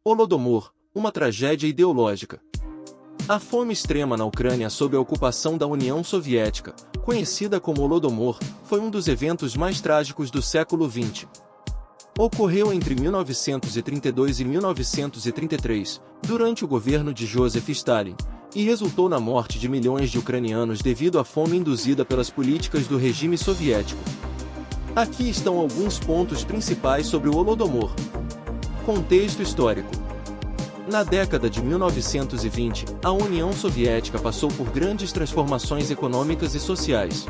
Holodomor, uma tragédia ideológica. A fome extrema na Ucrânia sob a ocupação da União Soviética, conhecida como Holodomor, foi um dos eventos mais trágicos do século XX. Ocorreu entre 1932 e 1933, durante o governo de Joseph Stalin, e resultou na morte de milhões de ucranianos devido à fome induzida pelas políticas do regime soviético. Aqui estão alguns pontos principais sobre o Holodomor. Contexto histórico. Na década de 1920, a União Soviética passou por grandes transformações econômicas e sociais.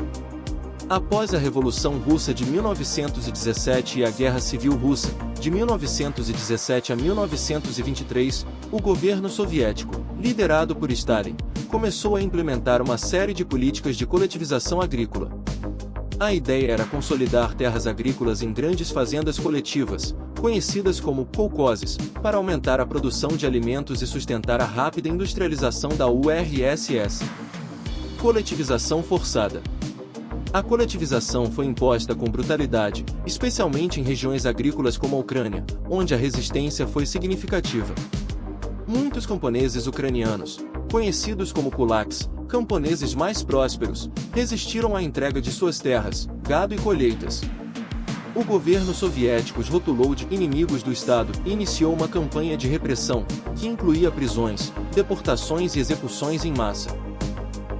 Após a Revolução Russa de 1917 e a Guerra Civil Russa, de 1917 a 1923, o governo soviético, liderado por Stalin, começou a implementar uma série de políticas de coletivização agrícola. A ideia era consolidar terras agrícolas em grandes fazendas coletivas, conhecidas como kolkhozes, para aumentar a produção de alimentos e sustentar a rápida industrialização da URSS. Coletivização forçada. A coletivização foi imposta com brutalidade, especialmente em regiões agrícolas como a Ucrânia, onde a resistência foi significativa. Muitos camponeses ucranianos, conhecidos como kulaks, camponeses mais prósperos, resistiram à entrega de suas terras, gado e colheitas. O governo soviético os rotulou de inimigos do Estado e iniciou uma campanha de repressão, que incluía prisões, deportações e execuções em massa.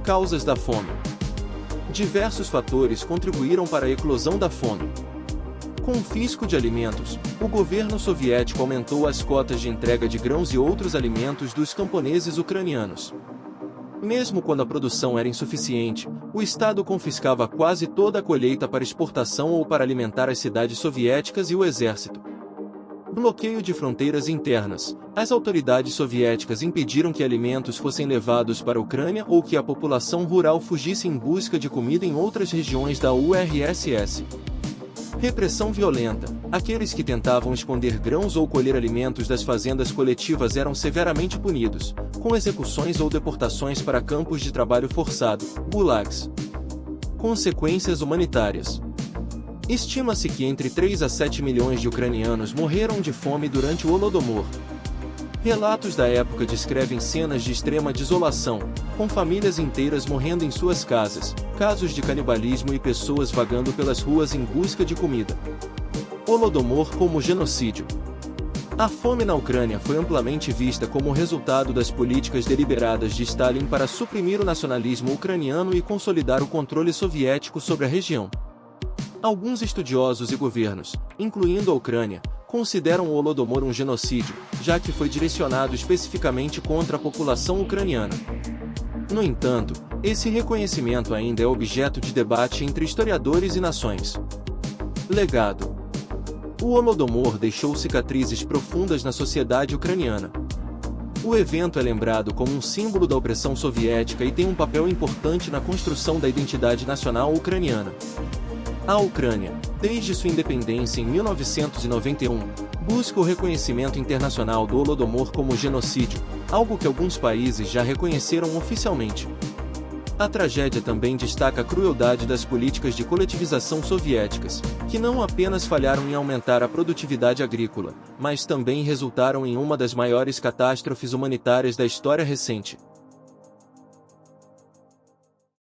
Causas da fome. Diversos fatores contribuíram para a eclosão da fome. Confisco de alimentos. O governo soviético aumentou as cotas de entrega de grãos e outros alimentos dos camponeses ucranianos. Mesmo quando a produção era insuficiente, o Estado confiscava quase toda a colheita para exportação ou para alimentar as cidades soviéticas e o exército. Bloqueio de fronteiras internas. As autoridades soviéticas impediram que alimentos fossem levados para a Ucrânia ou que a população rural fugisse em busca de comida em outras regiões da URSS. Repressão violenta. Aqueles que tentavam esconder grãos ou colher alimentos das fazendas coletivas eram severamente punidos, com execuções ou deportações para campos de trabalho forçado, gulags. Consequências humanitárias. Estima-se que entre 3 a 7 milhões de ucranianos morreram de fome durante o Holodomor. Relatos da época descrevem cenas de extrema desolação, com famílias inteiras morrendo em suas casas, casos de canibalismo e pessoas vagando pelas ruas em busca de comida. Holodomor como genocídio. A fome na Ucrânia foi amplamente vista como resultado das políticas deliberadas de Stalin para suprimir o nacionalismo ucraniano e consolidar o controle soviético sobre a região. Alguns estudiosos e governos, incluindo a Ucrânia, consideram o Holodomor um genocídio, já que foi direcionado especificamente contra a população ucraniana. No entanto, esse reconhecimento ainda é objeto de debate entre historiadores e nações. Legado. O Holodomor deixou cicatrizes profundas na sociedade ucraniana. O evento é lembrado como um símbolo da opressão soviética e tem um papel importante na construção da identidade nacional ucraniana. A Ucrânia, desde sua independência em 1991, busca o reconhecimento internacional do Holodomor como genocídio, algo que alguns países já reconheceram oficialmente. A tragédia também destaca a crueldade das políticas de coletivização soviéticas, que não apenas falharam em aumentar a produtividade agrícola, mas também resultaram em uma das maiores catástrofes humanitárias da história recente.